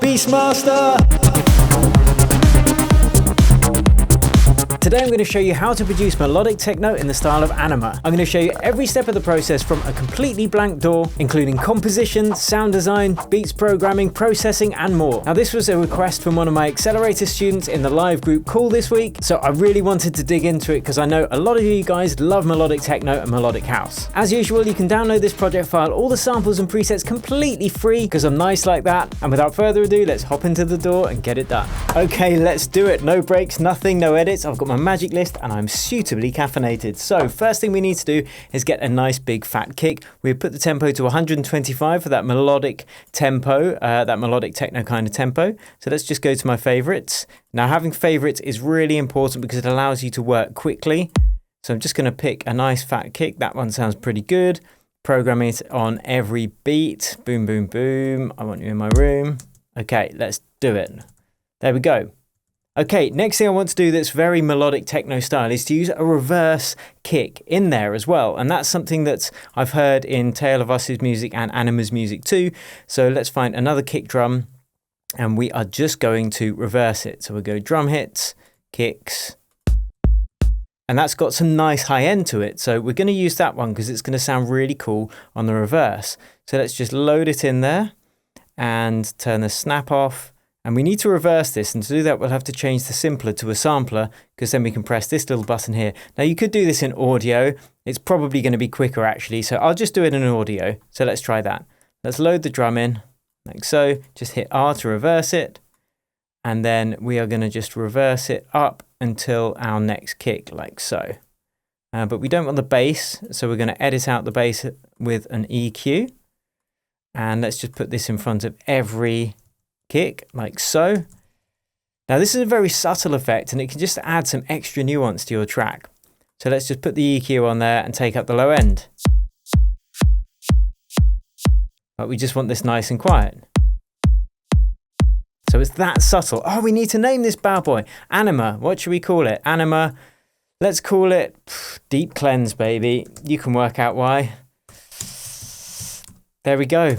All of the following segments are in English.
Beastmaster! Today I'm going to show you how to produce melodic techno in the style of Anyma. I'm going to show you every step of the process from a completely blank DAW, including composition, sound design, beats programming, processing and more. Now this was a request from one of my accelerator students in the live group call this week, so I really wanted to dig into it because I know a lot of you guys love melodic techno and melodic house. As usual, you can download this project file, all the samples and presets completely free because I'm nice like that. And without further ado, let's hop into the DAW and get it done. Okay, let's do it. No breaks, nothing, no edits. I've got my magic list and I'm suitably caffeinated. So first thing we need to do is get a nice big fat kick. We put the tempo to 125 for that melodic tempo, that melodic techno kind of tempo. So let's just go to my favorites. Now having favorites is really important because it allows you to work quickly. So I'm just going to pick a nice fat kick. That one sounds pretty good. Program it on every beat. Boom, boom, boom. I want you in my room. Okay, let's do it. There we go. Okay, next thing I want to do that's very melodic techno style is to use a reverse kick in there as well. And that's something that I've heard in Tale of Us's music and Anyma's music too. So let's find another kick drum and we are just going to reverse it. So we'll go drum hits, kicks, and that's got some nice high end to it. So we're going to use that one because it's going to sound really cool on the reverse. So let's just load it in there and turn the snap off. And we need to reverse this, and to do that we'll have to change the simpler to a sampler because then we can press this little button here. Now you could do this in audio, it's probably going to be quicker actually, so I'll just do it in audio. So let's try that. Let's load the drum in, like so, just hit R to reverse it, and then we are going to just reverse it up until our next kick, like so. But we don't want the bass, so we're going to edit out the bass with an EQ. And let's just put this in front of every kick, like so. Now this is a very subtle effect and it can just add some extra nuance to your track. So let's just put the EQ on there and take up the low end. But we just want this nice and quiet. So it's that subtle. Oh, we need to name this bad boy. Anyma. What should we call it? Anyma. Let's call it Deep Cleanse, baby. You can work out why. There we go.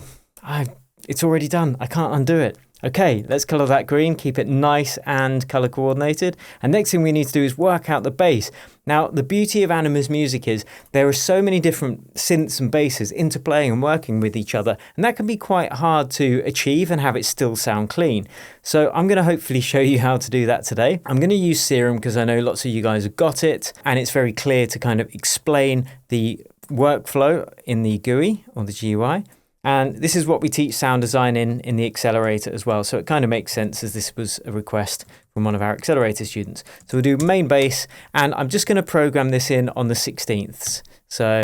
It's already done. I can't undo it. Okay, let's color that green, keep it nice and color coordinated. And next thing we need to do is work out the bass. Now, the beauty of Anyma's music is there are so many different synths and basses interplaying and working with each other. And that can be quite hard to achieve and have it still sound clean. So I'm going to hopefully show you how to do that today. I'm going to use Serum because I know lots of you guys have got it. And it's very clear to kind of explain the workflow in the GUI or the GUI. And this is what we teach sound design in the accelerator as well. So it kind of makes sense as this was a request from one of our accelerator students. So we'll do main bass and I'm just going to program this in on the 16ths. So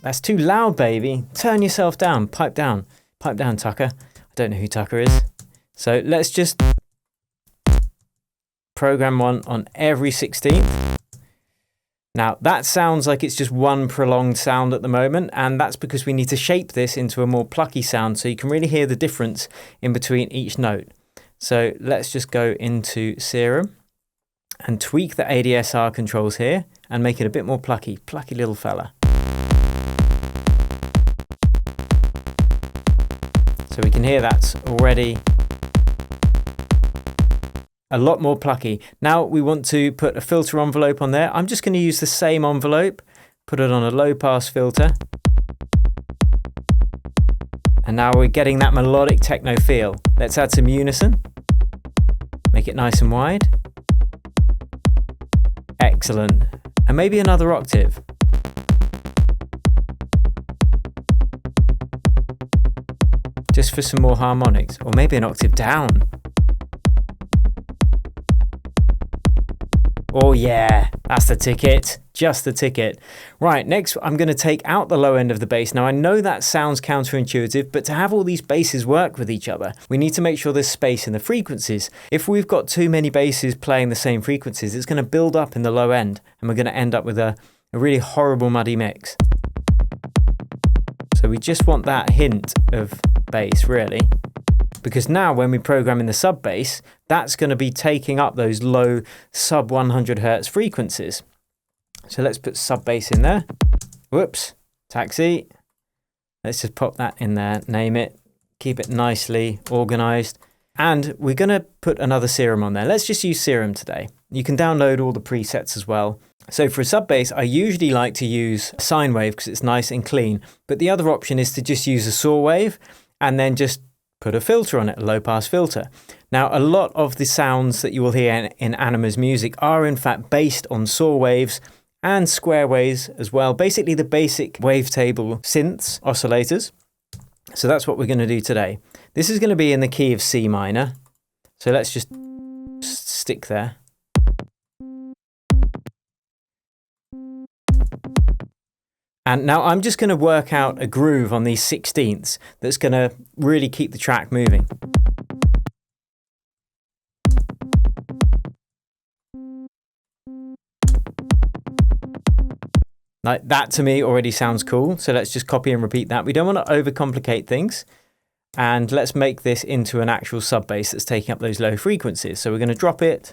that's too loud, baby. Turn yourself down, pipe down, Tucker. I don't know who Tucker is. So let's just program one on every 16th. Now that sounds like it's just one prolonged sound at the moment, and that's because we need to shape this into a more plucky sound so you can really hear the difference in between each note. So let's just go into Serum and tweak the ADSR controls here and make it a bit more plucky little fella. So we can hear that's already a lot more plucky. Now we want to put a filter envelope on there. I'm just going to use the same envelope, put it on a low pass filter. And now we're getting that melodic techno feel. Let's add some unison. Make it nice and wide. Excellent. And maybe another octave. Just for some more harmonics, or maybe an octave down. Oh yeah, that's the ticket, just the ticket. Right, next I'm going to take out the low end of the bass. Now I know that sounds counterintuitive, but to have all these basses work with each other, we need to make sure there's space in the frequencies. If we've got too many basses playing the same frequencies, it's going to build up in the low end, and we're going to end up with a really horrible muddy mix. So we just want that hint of bass, really. Because now when we program in the sub bass, that's going to be taking up those low sub 100 hertz frequencies. So let's put sub bass in there. Whoops, taxi. Let's just pop that in there, name it, keep it nicely organized. And we're going to put another serum on there. Let's just use serum today. You can download all the presets as well. So for a sub bass, I usually like to use sine wave because it's nice and clean. But the other option is to just use a saw wave and then just put a filter on it, a low pass filter. Now, a lot of the sounds that you will hear in Anyma's music are in fact based on saw waves and square waves as well. Basically the basic wavetable synths, oscillators. So that's what we're going to do today. This is going to be in the key of C minor. So let's just stick there. And now I'm just going to work out a groove on these 16ths that's going to really keep the track moving. Like that to me already sounds cool. So let's just copy and repeat that. We don't want to overcomplicate things. And let's make this into an actual sub bass that's taking up those low frequencies. So we're going to drop it.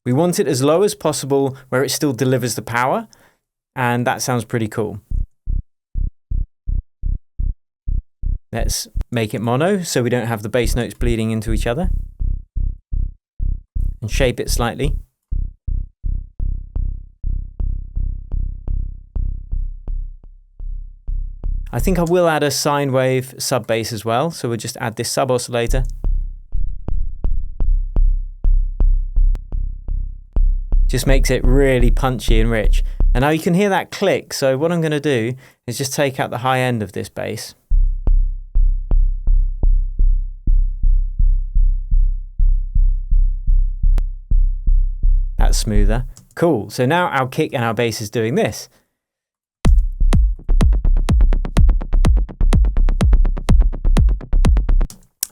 We want it as low as possible where it still delivers the power. And that sounds pretty cool. Let's make it mono so we don't have the bass notes bleeding into each other. And shape it slightly. I think I will add a sine wave sub bass as well. So we'll just add this sub oscillator. Just makes it really punchy and rich. And now you can hear that click. So what I'm going to do is just take out the high end of this bass. That's smoother. Cool. So now our kick and our bass is doing this.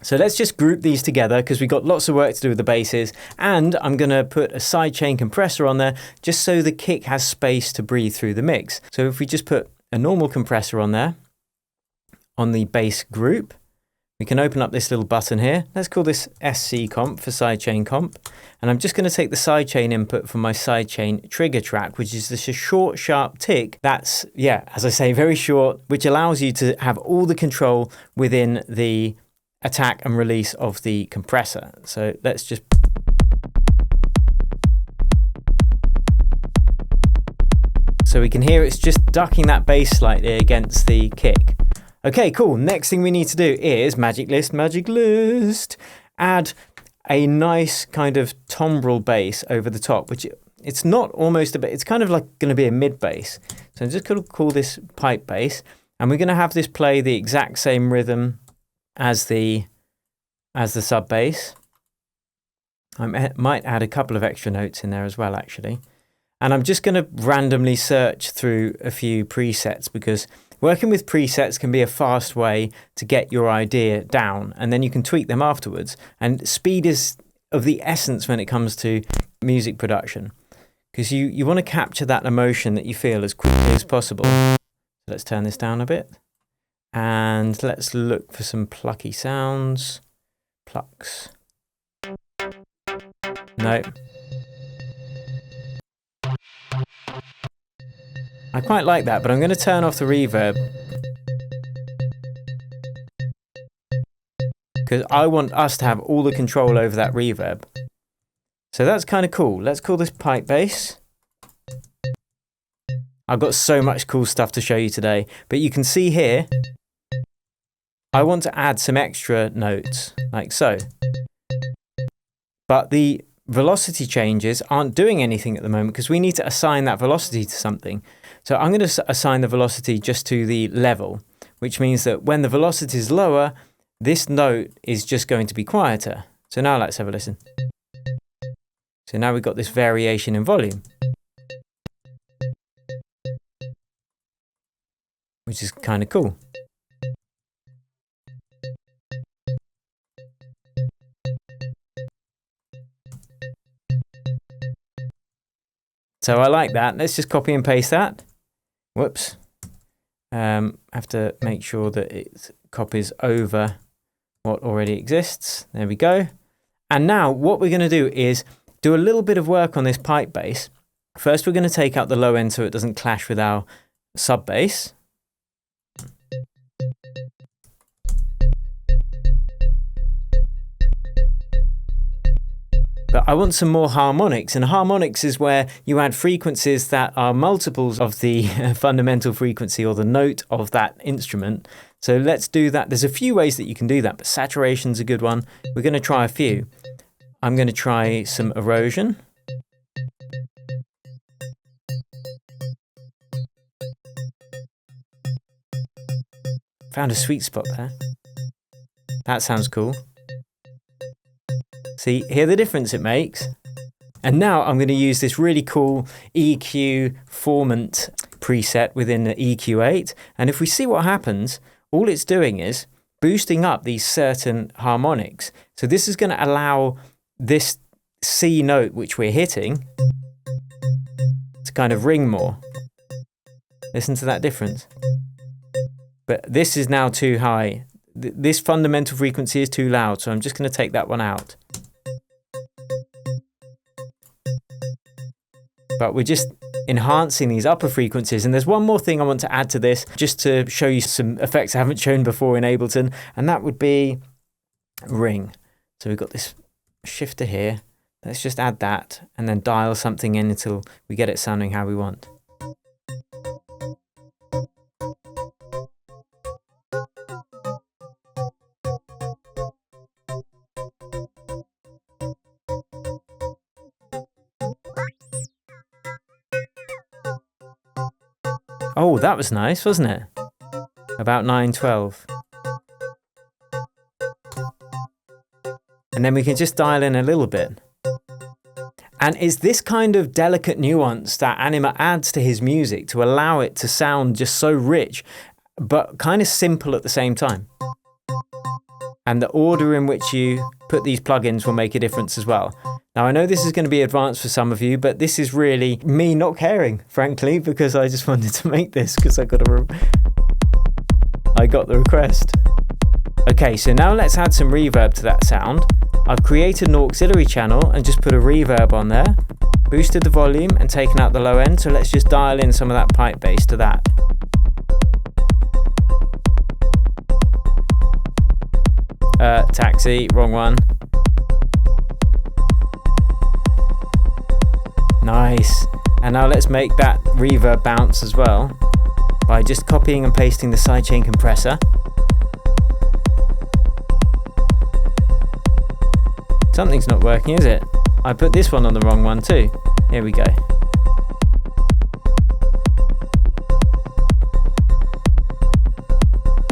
So let's just group these together because we've got lots of work to do with the basses, and I'm going to put a sidechain compressor on there just so the kick has space to breathe through the mix. So if we just put a normal compressor on there, on the bass group, we can open up this little button here. Let's call this SC comp for sidechain comp. And I'm just going to take the sidechain input from my sidechain trigger track, which is this short, sharp tick. That's, yeah, as I say, very short, which allows you to have all the control within the attack and release of the compressor. So let's just so we can hear it's just ducking that bass slightly against the kick. Okay, cool. Next thing we need to do is magic list, add a nice kind of timbrel bass over the top, which it's not almost a bit, it's kind of like going to be a mid bass. So I'm just going to call this pipe bass, and we're going to have this play the exact same rhythm as the sub bass. I might add a couple of extra notes in there as well, actually. And I'm just going to randomly search through a few presets because working with presets can be a fast way to get your idea down, and then you can tweak them afterwards. And speed is of the essence when it comes to music production, because you want to capture that emotion that you feel as quickly as possible. So let's turn this down a bit. And let's look for some plucky sounds. Plucks. No. I quite like that, but I'm going to turn off the reverb. Because I want us to have all the control over that reverb. So that's kind of cool. Let's call this pipe bass. I've got so much cool stuff to show you today, but you can see here, I want to add some extra notes, like so. But the velocity changes aren't doing anything at the moment because we need to assign that velocity to something. So I'm going to assign the velocity just to the level, which means that when the velocity is lower, this note is just going to be quieter. So now let's have a listen. So now we've got this variation in volume, which is kind of cool. So I like that. Let's just copy and paste that. Whoops. Have to make sure that it copies over what already exists. There we go. And now what we're going to do is do a little bit of work on this pipe bass. First, we're going to take out the low end so it doesn't clash with our sub bass. But I want some more harmonics, and harmonics is where you add frequencies that are multiples of the fundamental frequency or the note of that instrument. So let's do that. There's a few ways that you can do that, but saturation's a good one. We're going to try a few. I'm going to try some erosion. Found a sweet spot there. That sounds cool. See, hear the difference it makes? And now I'm going to use this really cool EQ formant preset within the EQ8. And if we see what happens, all it's doing is boosting up these certain harmonics. So this is going to allow this C note, which we're hitting, to kind of ring more. Listen to that difference. But this is now too high. This fundamental frequency is too loud, so I'm just going to take that one out. But we're just enhancing these upper frequencies. And there's one more thing I want to add to this, just to show you some effects I haven't shown before in Ableton, and that would be ring. So we've got this shifter here. Let's just add that and then dial something in until we get it sounding how we want. Oh, that was nice, wasn't it? About 912. And then we can just dial in a little bit. And it's this kind of delicate nuance that Anyma adds to his music to allow it to sound just so rich, but kind of simple at the same time. And the order in which you put these plugins will make a difference as well. Now, I know this is going to be advanced for some of you, but this is really me not caring, frankly, because I just wanted to make this because I got the request. Okay, so now let's add some reverb to that sound. I've created an auxiliary channel and just put a reverb on there, boosted the volume and taken out the low end. So let's just dial in some of that pipe bass to that. Taxi, wrong one. Nice. And now let's make that reverb bounce as well by just copying and pasting the sidechain compressor. Something's not working, is it? I put this one on the wrong one too. Here we go.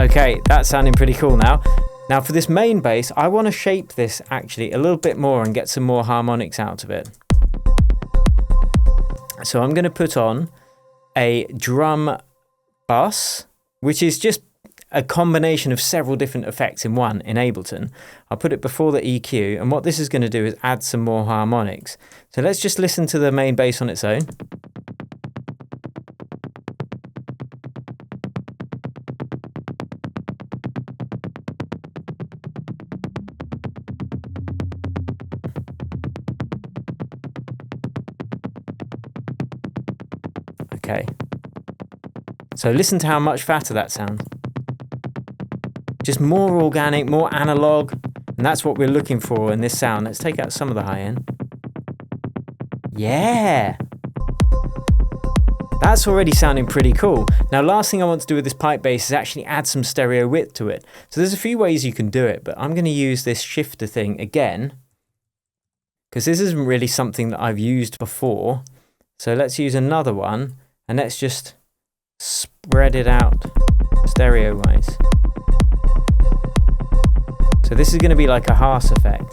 Okay, that's sounding pretty cool now. Now for this main bass, I want to shape this actually a little bit more and get some more harmonics out of it. So I'm going to put on a drum bus, which is just a combination of several different effects in one in Ableton. I'll put it before the EQ, and what this is going to do is add some more harmonics. So let's just listen to the main bass on its own. Okay, so listen to how much fatter that sounds. Just more organic, more analog, and that's what we're looking for in this sound. Let's take out some of the high end. Yeah! That's already sounding pretty cool. Now, last thing I want to do with this pipe bass is actually add some stereo width to it. So there's a few ways you can do it, but I'm going to use this shifter thing again, because this isn't really something that I've used before. So let's use another one. And let's just spread it out stereo-wise. So this is going to be like a Haas effect.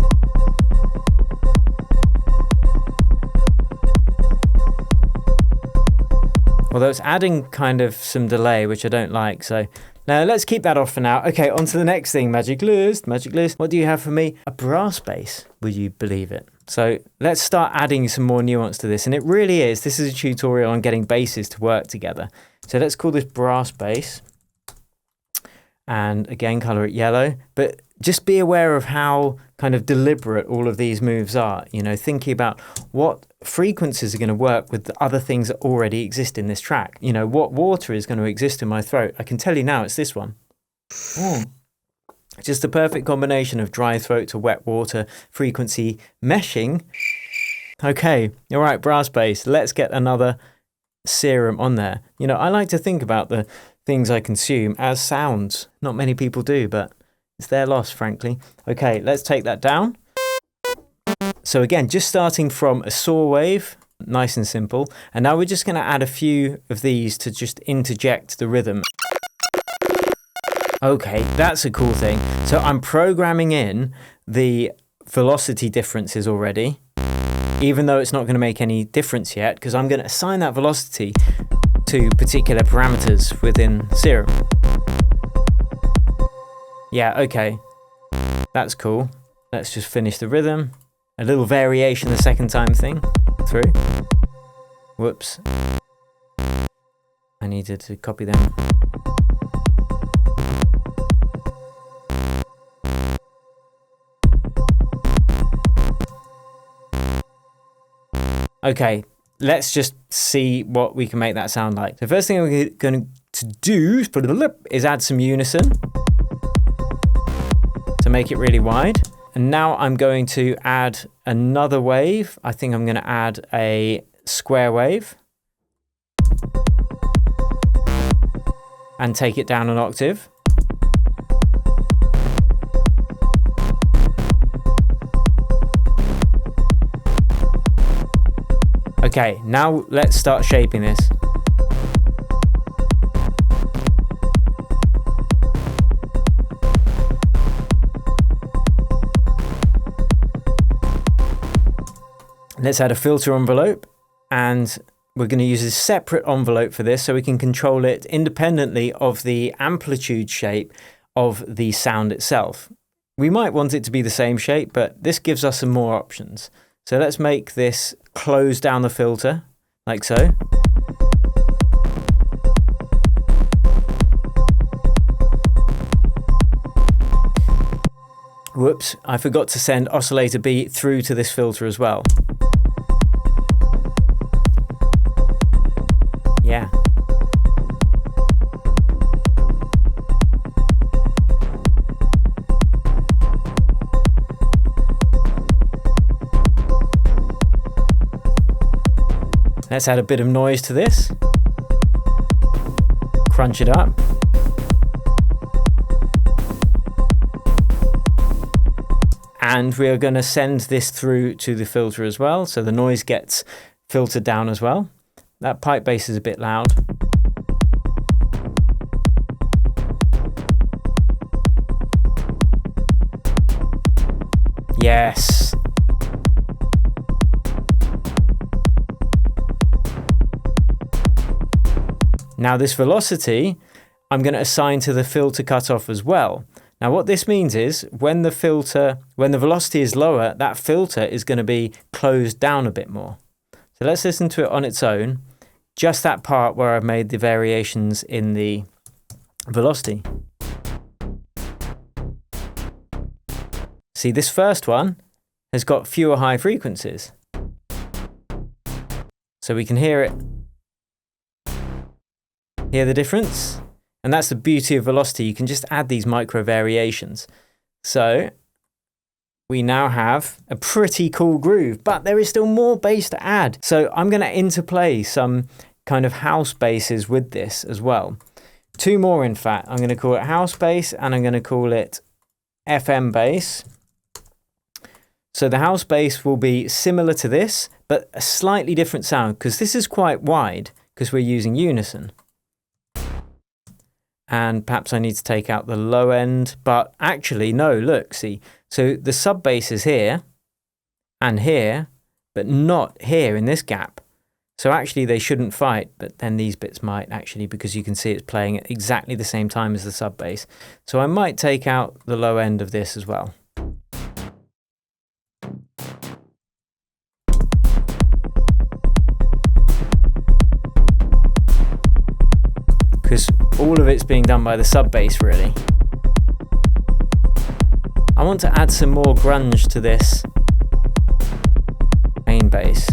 Although it's adding kind of some delay, which I don't like. So now let's keep that off for now. Okay, on to the next thing. Magic list. What do you have for me? A brass bass, would you believe it? So let's start adding some more nuance to this. And it really is. This is a tutorial on getting basses to work together. So let's call this brass bass. And again, color it yellow. But just be aware of how kind of deliberate all of these moves are. You know, thinking about what frequencies are going to work with the other things that already exist in this track. You know, what water is going to exist in my throat. I can tell you now it's this one. Just the perfect combination of dry throat to wet water frequency meshing. Okay, all right, brass bass, let's get another serum on there. You know, I like to think about the things I consume as sounds. Not many people do, but it's their loss, frankly. Okay, let's take that down. So again, just starting from a saw wave, nice and simple. And now we're just going to add a few of these to just interject the rhythm. Okay, that's a cool thing. So I'm programming in the velocity differences already, even though it's not going to make any difference yet, because I'm going to assign that velocity to particular parameters within Serum. Yeah, okay, that's cool. Let's just finish the rhythm. A little variation the second time thing through. Whoops. I needed to copy them. Okay, let's just see what we can make that sound like. The first thing we're going to do is add some unison to make it really wide. And now I'm going to add another wave. I think I'm going to add a square wave and take it down an octave. Okay, now let's start shaping this. Let's add a filter envelope, and we're going to use a separate envelope for this so we can control it independently of the amplitude shape of the sound itself. We might want it to be the same shape, but this gives us some more options. So let's make this close down the filter, like so. Whoops, I forgot to send oscillator B through to this filter as well. Yeah. Let's add a bit of noise to this. Crunch it up. And we are going to send this through to the filter as well, so the noise gets filtered down as well. That pipe bass is a bit loud. Yes. Now this velocity, I'm going to assign to the filter cutoff as well. Now what this means is when the velocity is lower, that filter is going to be closed down a bit more. So let's listen to it on its own, just that part where I've made the variations in the velocity. See, this first one has got fewer high frequencies. So we can hear the difference. And that's the beauty of velocity. You can just add these micro variations. So we now have a pretty cool groove, but there is still more bass to add. So I'm going to interplay some kind of house basses with this as well. Two more, in fact. I'm going to call it house bass and I'm going to call it FM bass. So the house bass will be similar to this, but a slightly different sound because this is quite wide because we're using unison. And perhaps I need to take out the low end, but actually, no, look, see. So the sub bass is here and here, but not here in this gap. So actually they shouldn't fight, but then these bits might actually, because you can see it's playing at exactly the same time as the sub bass. So I might take out the low end of this as well. Because all of it's being done by the sub bass, really. I want to add some more grunge to this main bass.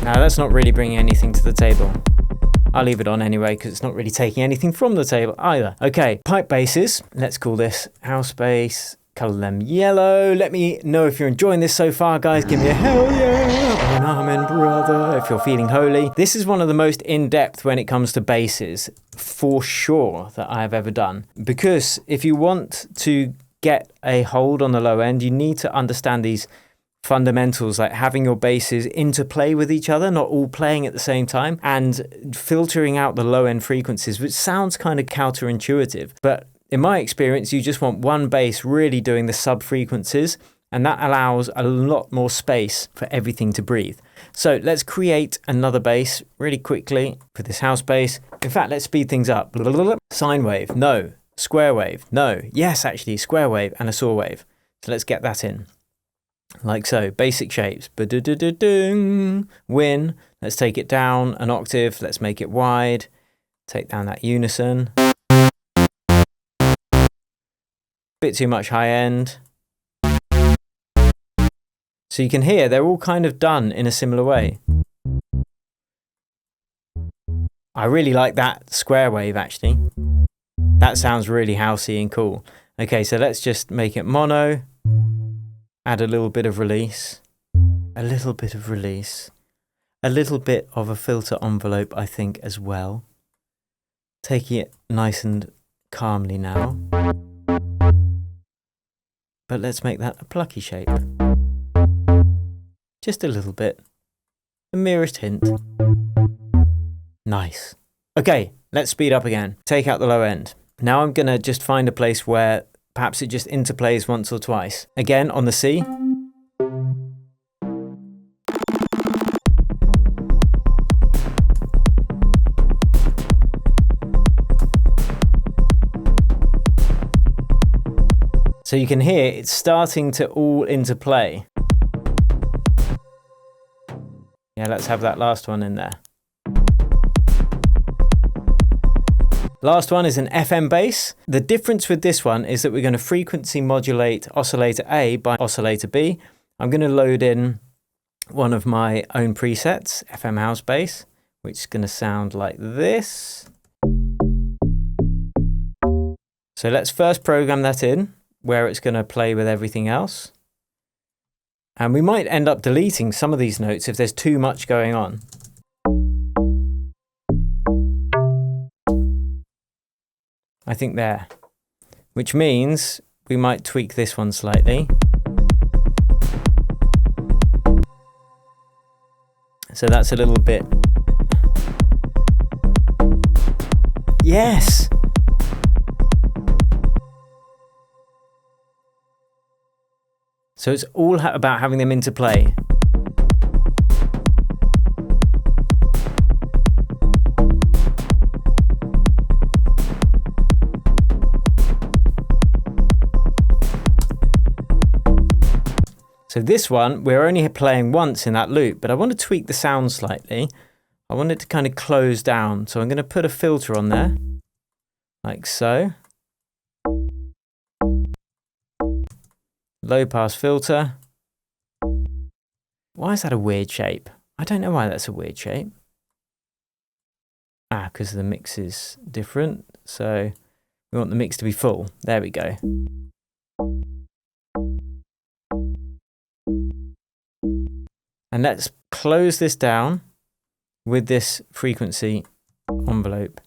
Now that's not really bringing anything to the table. I'll leave it on anyway because it's not really taking anything from the table either. Okay, pipe basses. Let's call this house bass. Color them yellow. Let me know if you're enjoying this so far, guys. Give me a hell yeah. And amen, brother, if you're feeling holy. This is one of the most in-depth when it comes to basses, for sure, that I have ever done. Because if you want to get a hold on the low end, you need to understand these fundamentals, like having your basses interplay with each other, not all playing at the same time, and filtering out the low end frequencies, which sounds kind of counterintuitive. But in my experience, you just want one bass really doing the sub frequencies, and that allows a lot more space for everything to breathe. So let's create another bass really quickly for this house bass. In fact, let's speed things up. Sine wave, no. Square wave, no. Yes, actually, square wave and a saw wave. So let's get that in. Like so, basic shapes. Win. Let's take it down an octave. Let's make it wide. Take down that unison. Bit too much high end. So you can hear they're all kind of done in a similar way. I really like that square wave actually. That sounds really housey and cool. Okay, so let's just make it mono. Add a little bit of release. A little bit of release. A little bit of a filter envelope, I think, as well. Taking it nice and calmly now. But let's make that a plucky shape. Just a little bit. The merest hint. Nice. Okay, let's speed up again. Take out the low end. Now I'm going to just find a place where perhaps it just interplays once or twice. Again, on the C. So you can hear it's starting to all interplay. Yeah, let's have that last one in there. Last one is an FM bass. The difference with this one is that we're going to frequency modulate oscillator A by oscillator B. I'm going to load in one of my own presets, FM house bass, which is going to sound like this. So let's first program that in, where it's going to play with everything else. And we might end up deleting some of these notes if there's too much going on. I think there, which means we might tweak this one slightly. So that's a little bit. Yes. So it's all about having them interplay. So this one, we're only playing once in that loop, but I want to tweak the sound slightly. I want it to kind of close down. So I'm going to put a filter on there, like so. Low pass filter. Why is that a weird shape? I don't know why that's a weird shape. Ah, because the mix is different. So we want the mix to be full. There we go. And let's close this down with this frequency envelope.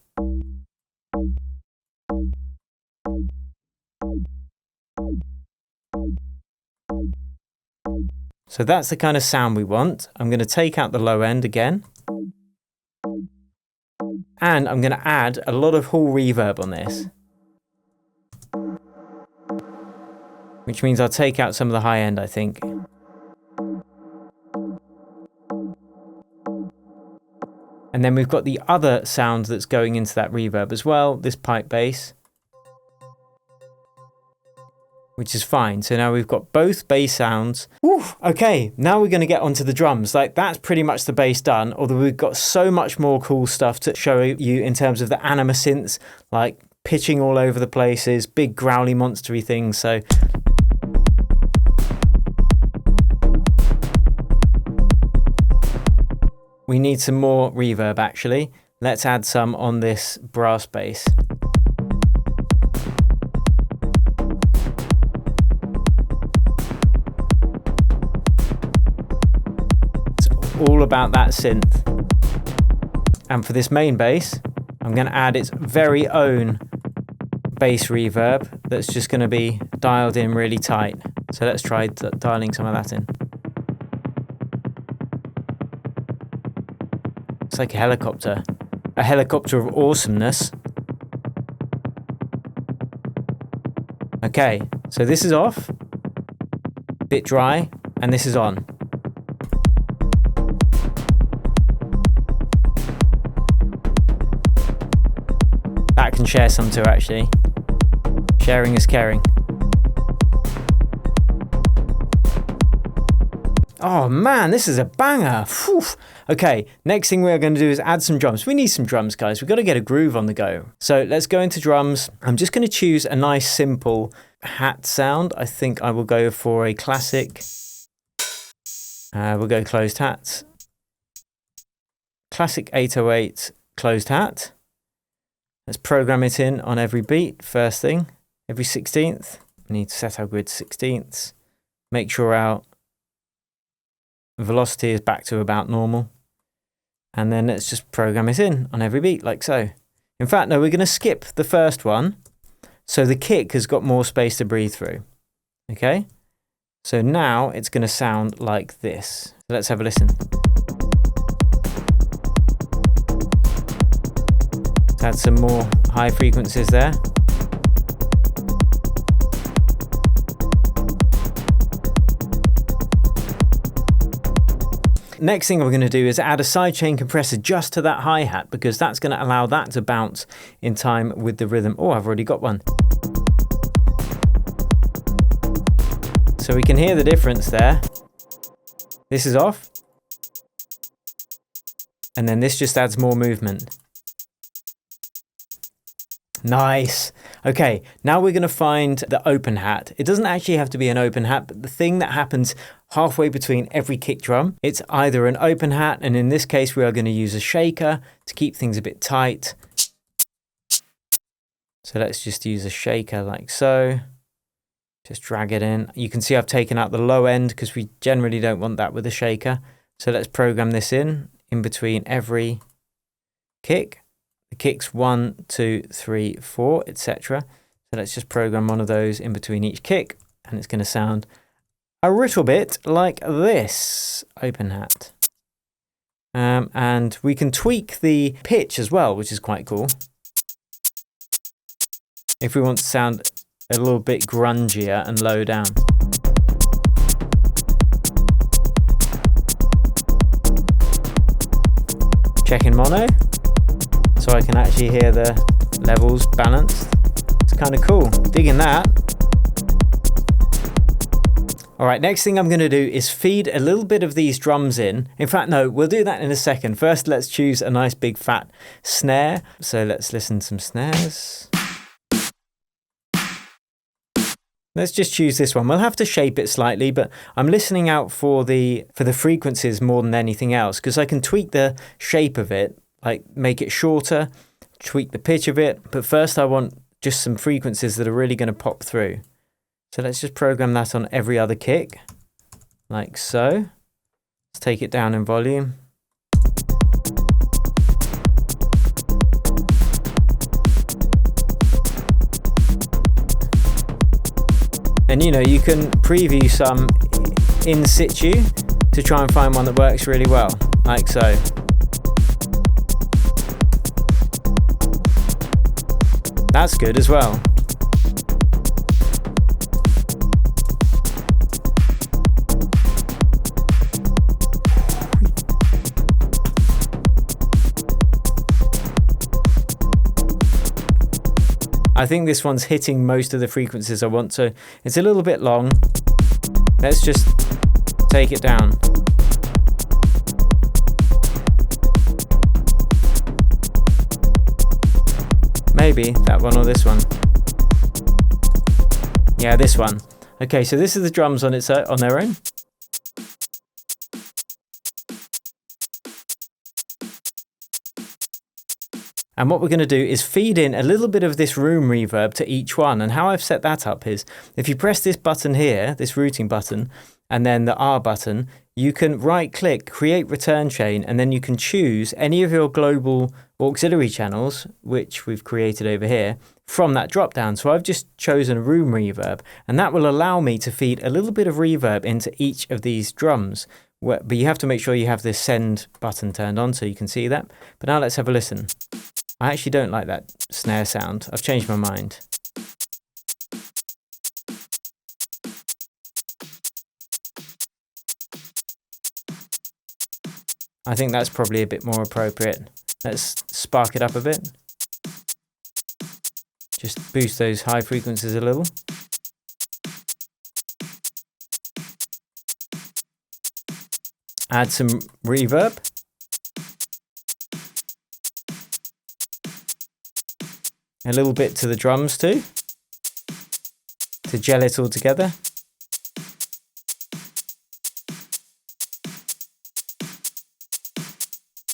So that's the kind of sound we want. I'm going to take out the low end again. And I'm going to add a lot of hall reverb on this. Which means I'll take out some of the high end, I think. And then we've got the other sound that's going into that reverb as well, this pipe bass, which is fine. So now we've got both bass sounds. Woo, okay, now we're going to get onto the drums. Like that's pretty much the bass done, although we've got so much more cool stuff to show you in terms of the Anyma synths, like pitching all over the places, big growly monstery things. So we need some more reverb actually. Let's add some on this brass bass. It's all about that synth. And for this main bass, I'm going to add its very own bass reverb that's just going to be dialed in really tight. So let's try dialing some of that in. It's like a helicopter of awesomeness. Okay, so this is off, bit dry, and this is on. That can share some too, actually. Sharing is caring. Oh man, this is a banger. Whew. Okay, next thing we're going to do is add some drums. We need some drums, guys. We've got to get a groove on the go. So let's go into drums. I'm just going to choose a nice simple hat sound. I think I will go for a classic. We'll go closed hats. Classic 808 closed hat. Let's program it in on every beat. First thing, every 16th. We need to set our grid 16ths. Make sure our velocity is back to about normal. And then let's just program it in on every beat like so. In fact, no, we're going to skip the first one. So the kick has got more space to breathe through. Okay. So now it's going to sound like this. So let's have a listen. Let's add some more high frequencies there. Next thing we're going to do is add a sidechain compressor just to that hi-hat, because that's going to allow that to bounce in time with the rhythm. Oh, I've already got one. So we can hear the difference there. This is off. And then this just adds more movement. Nice. Okay, now we're going to find the open hat. It doesn't actually have to be an open hat, but the thing that happens halfway between every kick drum, it's either an open hat, and in this case we are going to use a shaker to keep things a bit tight. So let's just use a shaker like so. Just drag it in. You can see I've taken out the low end because we generally don't want that with a shaker. So let's program this in between every kick. The kicks 1, 2, 3, 4, etc. So let's just program one of those in between each kick, and it's going to sound a little bit like this. Open hat. And we can tweak the pitch as well, which is quite cool. If we want to sound a little bit grungier and low down. Checking mono, so I can actually hear the levels balanced. It's kind of cool, digging that. All right, next thing I'm going to do is feed a little bit of these drums in. In fact, no, we'll do that in a second. First, let's choose a nice big fat snare. So let's listen to some snares. Let's just choose this one. We'll have to shape it slightly, but I'm listening out for the frequencies more than anything else, because I can tweak the shape of it, like make it shorter, tweak the pitch of it. But first I want just some frequencies that are really going to pop through. So let's just program that on every other kick, like so. Let's take it down in volume. And you know, you can preview some in situ to try and find one that works really well, like so. That's good as well. I think this one's hitting most of the frequencies I want to. It's a little bit long. Let's just take it down. Maybe that one or this one. Yeah, this one. Okay, so this is the drums on their own. And what we're going to do is feed in a little bit of this room reverb to each one. And how I've set that up is if you press this button here, this routing button, and then the R button, you can right click, create return chain, and then you can choose any of your global auxiliary channels, which we've created over here, from that drop down. So I've just chosen room reverb, and that will allow me to feed a little bit of reverb into each of these drums. But you have to make sure you have this send button turned on so you can see that. But now let's have a listen. I actually don't like that snare sound. I've changed my mind. I think that's probably a bit more appropriate. Let's spark it up a bit. Just boost those high frequencies a little. Add some reverb. A little bit to the drums too, to gel it all together.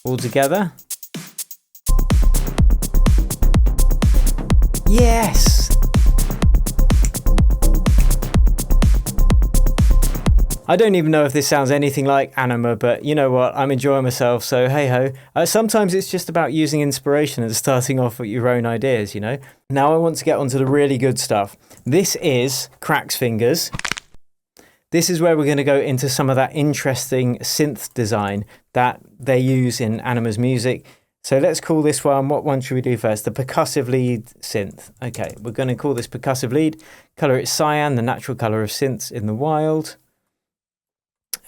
All together. Yes! I don't even know if this sounds anything like Anyma, but you know what, I'm enjoying myself, so hey ho. Sometimes it's just about using inspiration and starting off with your own ideas, you know. Now I want to get onto the really good stuff. This is Crack's Fingers. This is where we're going to go into some of that interesting synth design that they use in Anyma's music. So let's call this one, what one should we do first? The percussive lead synth. Okay, we're going to call this percussive lead. Color it cyan, the natural color of synths in the wild.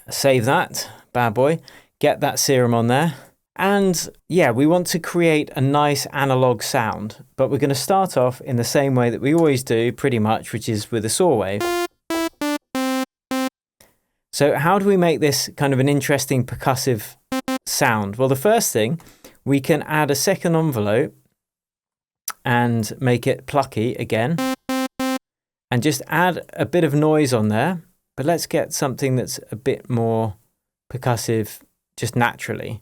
Save that, bad boy. Get that serum on there. And yeah, we want to create a nice analog sound, but we're going to start off in the same way that we always do pretty much, which is with a saw wave. So how do we make this kind of an interesting percussive sound? Well, the first thing, we can add a second envelope and make it plucky again, and just add a bit of noise on there. But let's get something that's a bit more percussive just naturally.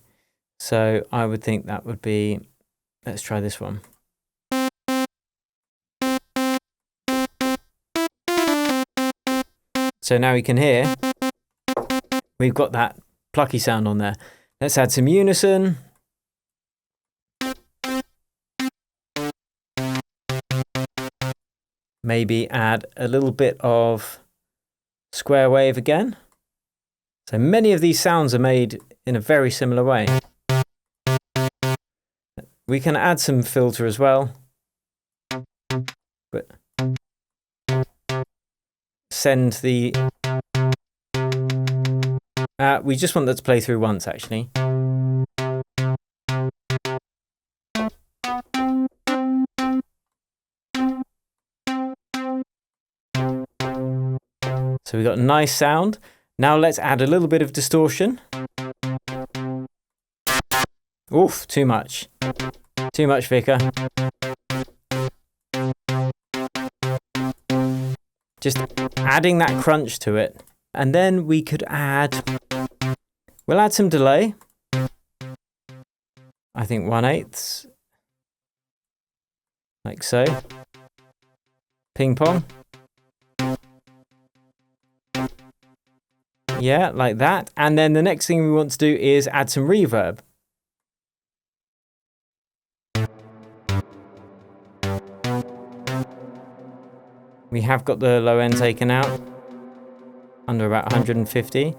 So I would think that would be, let's try this one. So now you can hear, we've got that plucky sound on there. Let's add some unison. Maybe add a little bit of square wave again. So many of these sounds are made in a very similar way. We can add some filter as well, but send the we just want that to play through once actually. So we've got a nice sound. Now let's add a little bit of distortion. Oof, too much. Too much, Vicar. Just adding that crunch to it. And then we could we'll add some delay. I think 1/8. Like so. Ping pong. Yeah, like that. And then the next thing we want to do is add some reverb. We have got the low end taken out, under about 150.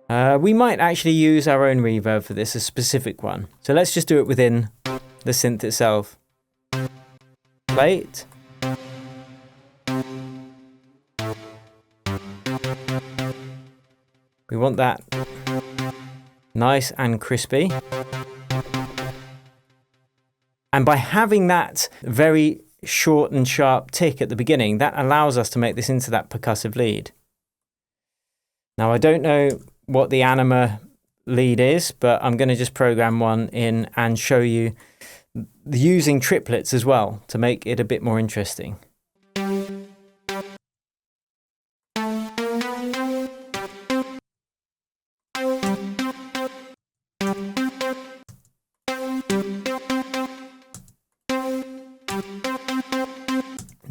We might actually use our own reverb for this, a specific one. So let's just do it within the synth itself. Play it. We want that nice and crispy. And by having that very short and sharp tick at the beginning, that allows us to make this into that percussive lead. Now, I don't know what the Anyma lead is, but I'm going to just program one in and show you using triplets as well to make it a bit more interesting.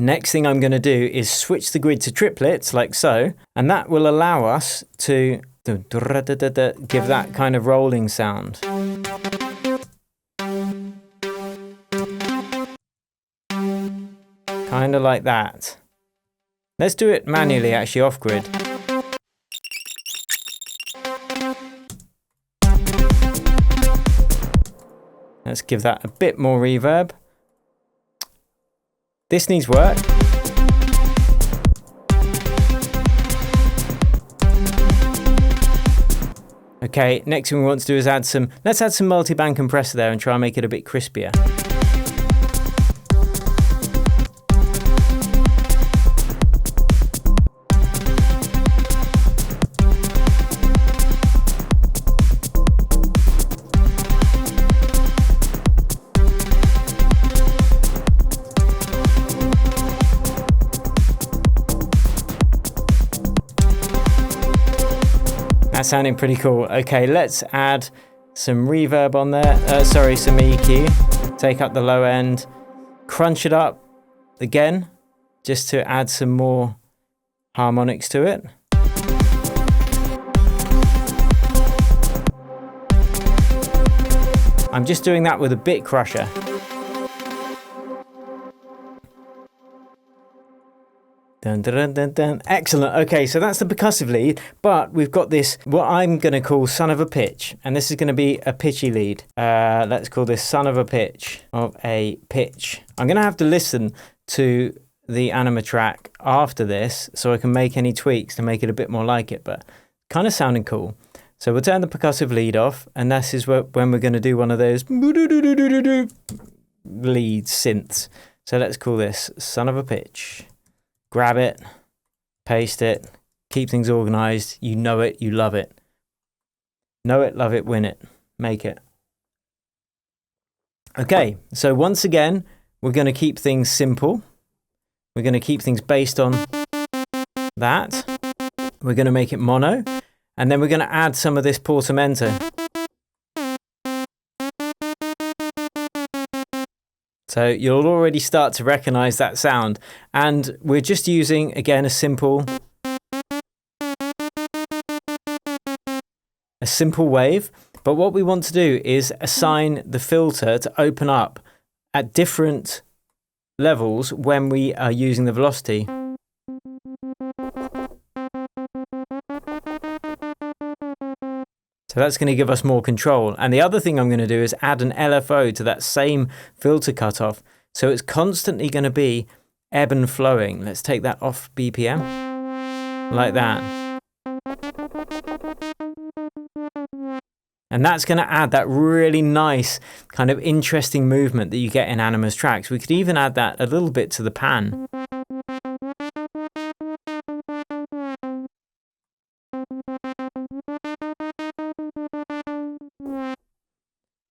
Next thing I'm going to do is switch the grid to triplets like so, and that will allow us to give that kind of rolling sound. Kind of like that. Let's do it manually, actually off grid. Let's give that a bit more reverb. This needs work. Okay, next thing we want to do is let's add some multi-band compressor there and try and make it a bit crispier. That's sounding pretty cool. Okay, let's add some reverb on there. Some EQ. Take up the low end. Crunch it up again, just to add some more harmonics to it. I'm just doing that with a bit crusher. Dun, dun, dun, dun. Excellent. Okay, so that's the percussive lead, but we've got this, what I'm going to call son of a pitch, and this is going to be a pitchy lead. Let's call this son of a pitch of a pitch. I'm going to have to listen to the Anyma track after this so I can make any tweaks to make it a bit more like it, but kind of sounding cool. So we'll turn the percussive lead off, and this is when we're going to do one of those lead synths. So let's call this son of a pitch. Grab it, paste it, keep things organized. You know it, you love it. Know it, love it, win it, make it. Okay, so once again, we're going to keep things simple. We're going to keep things based on that. We're going to make it mono, and then we're going to add some of this portamento. So you'll already start to recognize that sound. And we're just using, again, a simple wave. But what we want to do is assign the filter to open up at different levels when we are using the velocity. So that's going to give us more control. And the other thing I'm going to do is add an LFO to that same filter cutoff. So it's constantly going to be ebb and flowing. Let's take that off BPM, like that. And that's going to add that really nice kind of interesting movement that you get in Anyma's tracks. We could even add that a little bit to the pan.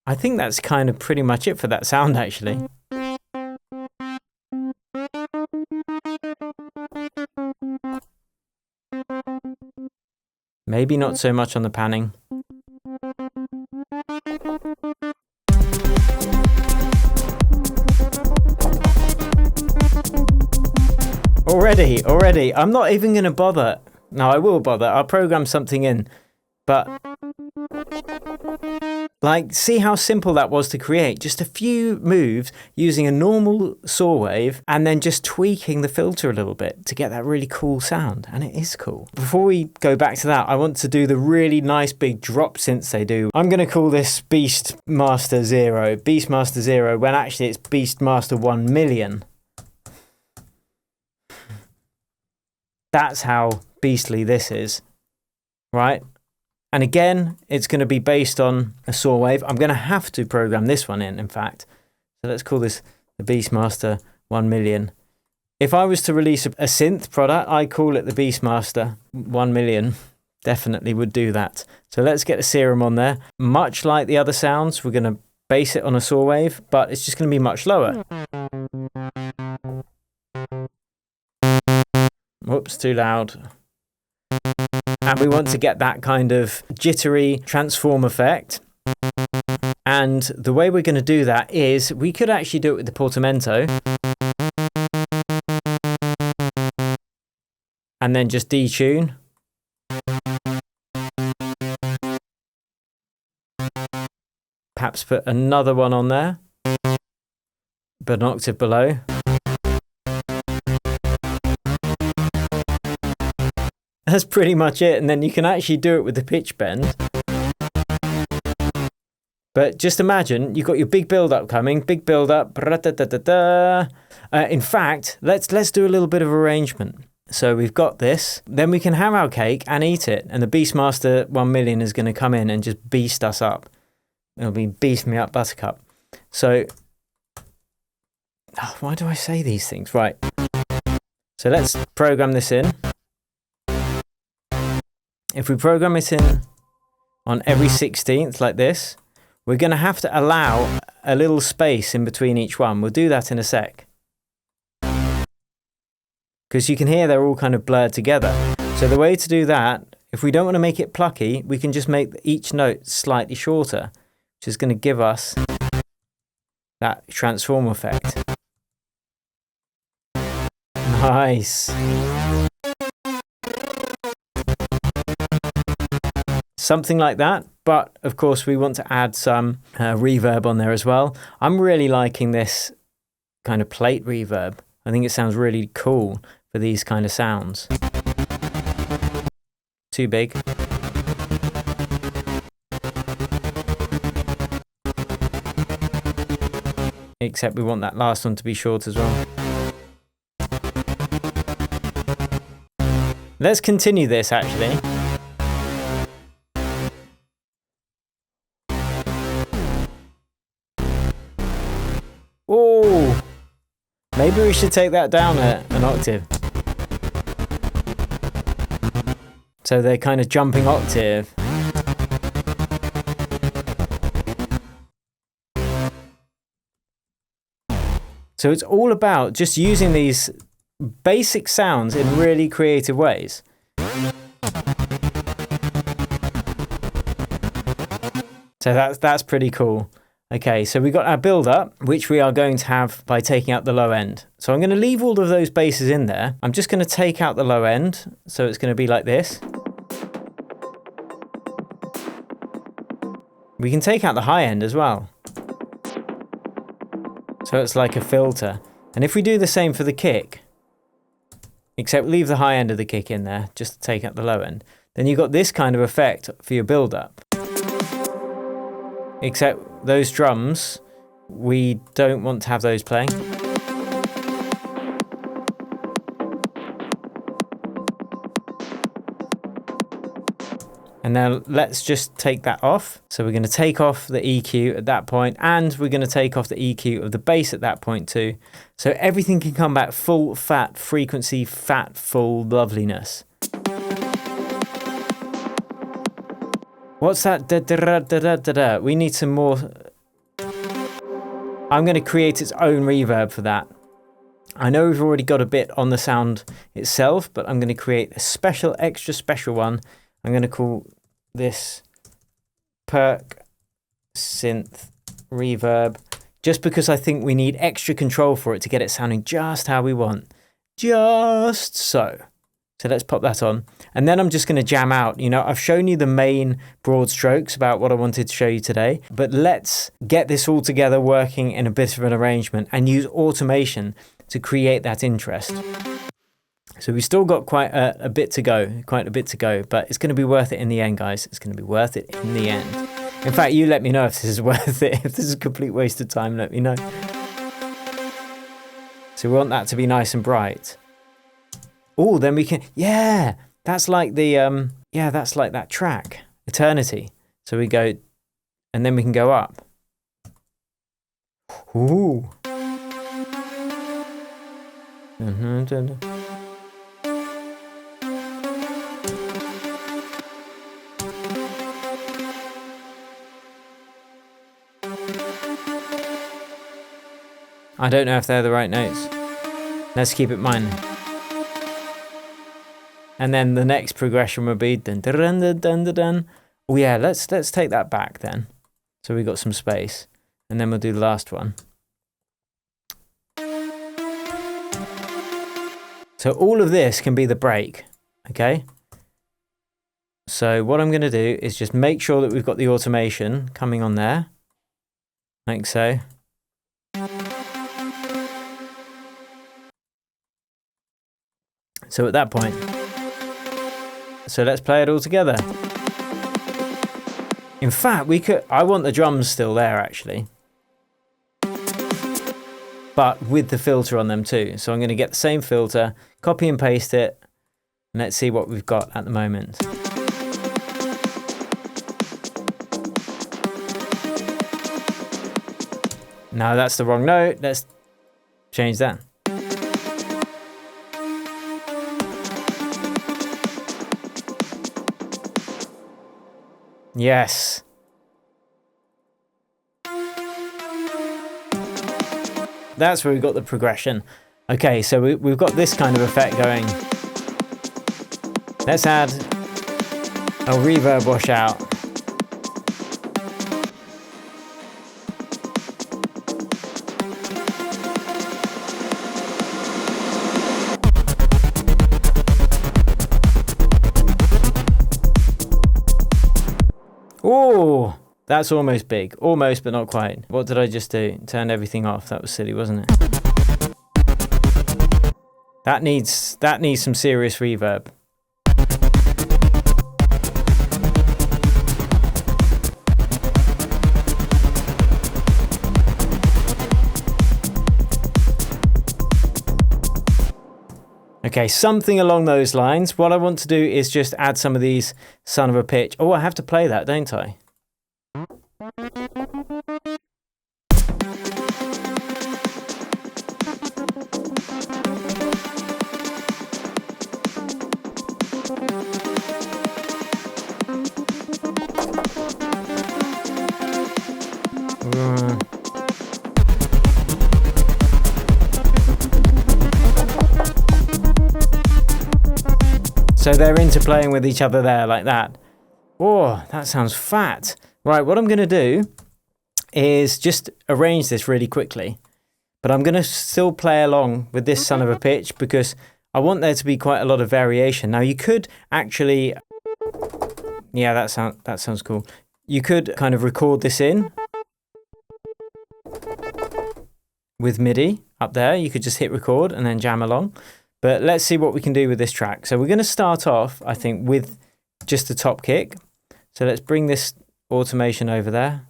I think that's kind of pretty much it for that sound, actually. Maybe not so much on the panning. Already. I'm not even going to bother. No, I will bother. I'll program something in. But like, see how simple that was to create? Just a few moves using a normal saw wave and then just tweaking the filter a little bit to get that really cool sound. And it is cool. Before we go back to that, I want to do the really nice big drop synths they do. I'm going to call this Beastmaster 0. Beastmaster 0, when actually it's Beastmaster 1 million. That's how beastly this is, right? And again, it's going to be based on a saw wave. I'm going to have to program this one in fact. So let's call this the Beastmaster 1 million. If I was to release a synth product, I'd call it the Beastmaster 1 million. Definitely would do that. So let's get the serum on there. Much like the other sounds, we're going to base it on a saw wave, but it's just going to be much lower. Whoops, too loud. And we want to get that kind of jittery transform effect. And the way we're going to do that is we could actually do it with the portamento. and then just detune. Perhaps put another one on there, but an octave below. That's pretty much it, and then you can actually do it with the pitch bend. But just imagine you've got your big build-up coming, big build-up. In fact, let's do a little bit of arrangement. So we've got this, then we can have our cake and eat it, and the Beastmaster 1 million is going to come in and just beast us up. It'll be beast me up, Buttercup. So, why do I say these things? Right. So let's program this in. If we program it in on every 16th like this, we're going to have to allow a little space in between each one. We'll do that in a sec. Because you can hear they're all kind of blurred together. So the way to do that, if we don't want to make it plucky, we can just make each note slightly shorter, which is going to give us that transform effect. Nice. Something like that, but of course we want to add some reverb on there as well. I'm really liking this kind of plate reverb. I think it sounds really cool for these kind of sounds. Too big. Except we want that last one to be short as well. Let's continue this actually. Oh, maybe we should take that down an octave. So they're kind of jumping octave. So it's all about just using these basic sounds in really creative ways. So that's pretty cool. Okay, so we got our build up, which we are going to have by taking out the low end. So I'm going to leave all of those basses in there. I'm just going to take out the low end. So it's going to be like this. We can take out the high end as well. So it's like a filter. And if we do the same for the kick, except leave the high end of the kick in there, just to take out the low end, then you've got this kind of effect for your build up. Except those drums, we don't want to have those playing. And now let's just take that off. So we're going to take off the EQ at that point, and we're going to take off the EQ of the bass at that point too. So everything can come back full fat frequency, fat full loveliness. What's that? Da, da, da, da, da, da. We need some more. I'm going to create its own reverb for that. I know we've already got a bit on the sound itself, but I'm going to create a special, extra special one. I'm going to call this Perk Synth Reverb, just because I think we need extra control for it to get it sounding just how we want. Just so. So let's pop that on. And then I'm just going to jam out. You know, I've shown you the main broad strokes about what I wanted to show you today, but let's get this all together working in a bit of an arrangement and use automation to create that interest. So we've still got quite a bit to go, but it's going to be worth it in the end, guys. It's going to be worth it in the end. In fact, you let me know if this is worth it. If this is a complete waste of time, let me know. So we want that to be nice and bright. Oh, then we can, yeah, that's like the, that's like that track, Eternity. So we go, and then we can go up. Ooh. I don't know if they're the right notes. Let's keep it minor. And then the next progression will be dun dun dun dun dun dun dun. Oh yeah, let's take that back then. So we got some space, and then we'll do the last one. So all of this can be the break. Okay. So what I'm going to do is just make sure that we've got the automation coming on there, like so. So at that point, so let's play it all together. In fact, I want the drums still there actually, but with the filter on them too. So I'm going to get the same filter, copy and paste it, and let's see what we've got at the moment. No, that's the wrong note. Let's change that. Yes. That's where we've got the progression. Okay, so we've got this kind of effect going. Let's add a reverb washout. Oh, that's almost big. Almost, but not quite. What did I just do? Turned everything off. That was silly, wasn't it? That needs some serious reverb. Okay, something along those lines. What I want to do is just add some of these son of a pitch. Oh, I have to play that, don't I? So they're interplaying with each other there like that. Oh, that sounds fat. Right, what I'm going to do is just arrange this really quickly. But I'm going to still play along with this son of a pitch because I want there to be quite a lot of variation. Now you could actually... Yeah, that sounds cool. You could kind of record this in with MIDI up there. You could just hit record and then jam along. But let's see what we can do with this track. So we're going to start off, I think, with just the top kick. So let's bring this automation over there.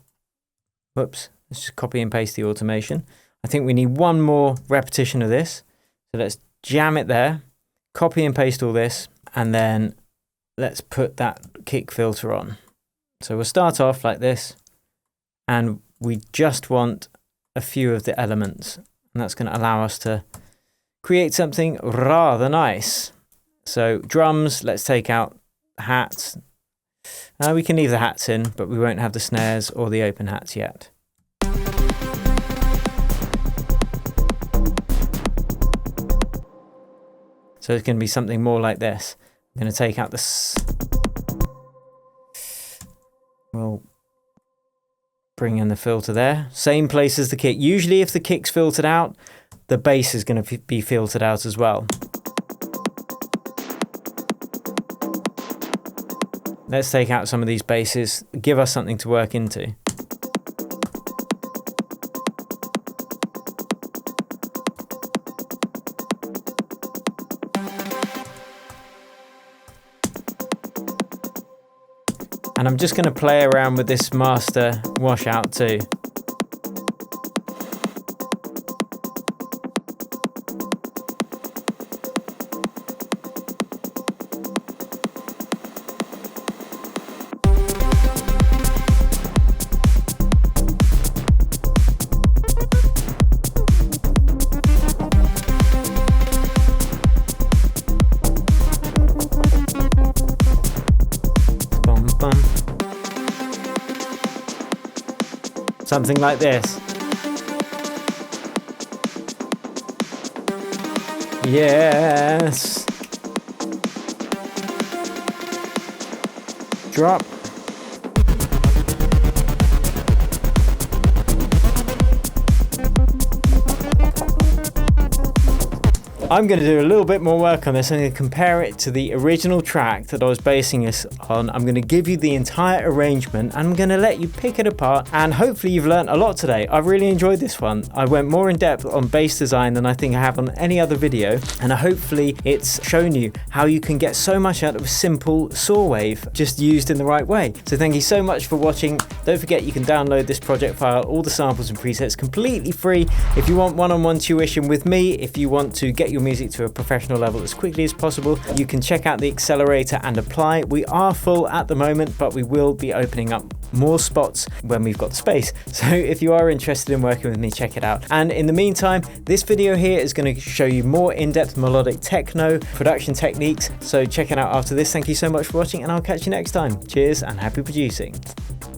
Whoops, let's just copy and paste the automation. I think we need one more repetition of this. So let's jam it there, copy and paste all this, and then let's put that kick filter on. So we'll start off like this, and we just want a few of the elements, and that's going to allow us to create something rather nice. So drums, let's take out hats. We can leave the hats in, but we won't have the snares or the open hats yet. So it's going to be something more like this. I'm going to take out this. We'll bring in the filter there. Same place as the kick. Usually if the kick's filtered out, the bass is going to be filtered out as well. Let's take out some of these basses, give us something to work into. And I'm just going to play around with this master washout too. Something like this. Yes. Drop. I'm going to do a little bit more work on this. I'm going to compare it to the original track that I was basing this on. I'm going to give you the entire arrangement and I'm going to let you pick it apart, and hopefully you've learned a lot today. I've really enjoyed this one. I went more in depth on bass design than I think I have on any other video, and hopefully it's shown you how you can get so much out of a simple saw wave just used in the right way. So thank you so much for watching. Don't forget you can download this project file, all the samples and presets completely free. If you want one-on-one tuition with me, if you want to get your music to a professional level as quickly as possible, you can check out the accelerator and apply. We are full at the moment, but we will be opening up more spots when we've got the space. So if you are interested in working with me, check it out. And in the meantime, this video here is going to show you more in-depth melodic techno production techniques. So check it out after this. Thank you so much for watching, and I'll catch you next time. Cheers and happy producing.